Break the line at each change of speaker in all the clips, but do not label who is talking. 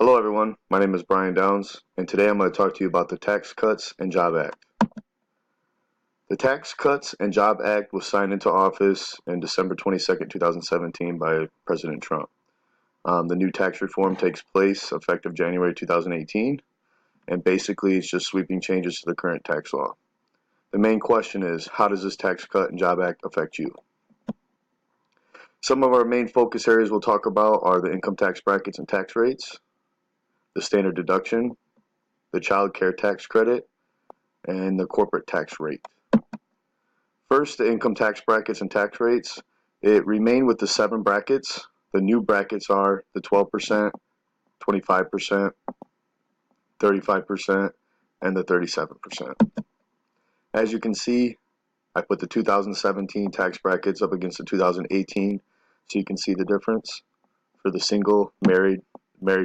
Hello everyone, my name is Brian Downs, and today I'm going to talk to you about the Tax Cuts and Job Act. The Tax Cuts and Job Act was signed into office in December 22nd, 2017 by President Trump. The new tax reform takes place effective January 2018, and basically it's just sweeping changes to the current tax law. The main question is, how does this Tax Cut and Job Act affect you? Some of our main focus areas we'll talk about are the income tax brackets and tax rates, the standard deduction, the child care tax credit, and the corporate tax rate. First, the income tax brackets and tax rates. It remained with the 7 brackets. The new brackets are the 12%, 25%, 35%, and the 37%. As you can see, I put the 2017 tax brackets up against the 2018, so you can see the difference for the single, married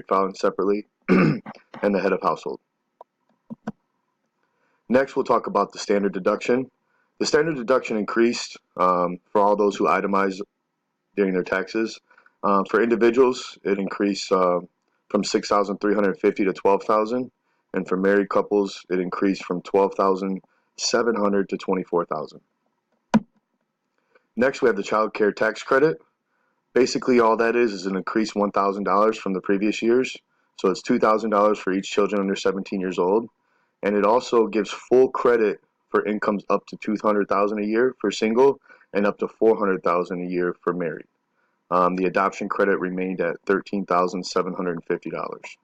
filing separately, and the head of household. Next, we'll talk about the standard deduction. The standard deduction increased for all those who itemize during their taxes. For individuals, it increased from $6,350 to $12,000, and for married couples, it increased from $12,700 to $24,000. Next, we have the child care tax credit. Basically, all that is an increased $1,000 from the previous years. So it's $2,000 for each children under 17 years old, and it also gives full credit for incomes up to $200,000 a year for single and up to $400,000 a year for married. The adoption credit remained at $13,750.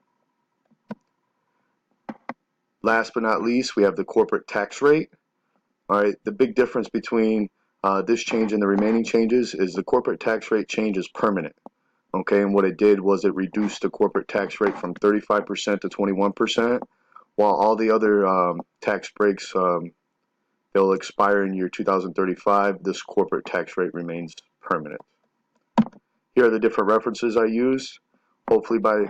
Last but not least, we have the corporate tax rate. All right, the big difference between this change and the remaining changes is the corporate tax rate change is permanent. Okay, and what it did was it reduced the corporate tax rate from 35% to 21%, while all the other tax breaks they'll expire in year 2035. This corporate tax rate remains permanent. Here are the different references I use. Hopefully by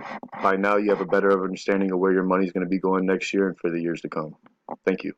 now you have a better understanding of where your money is going to be going next year and for the years to come. Thank you.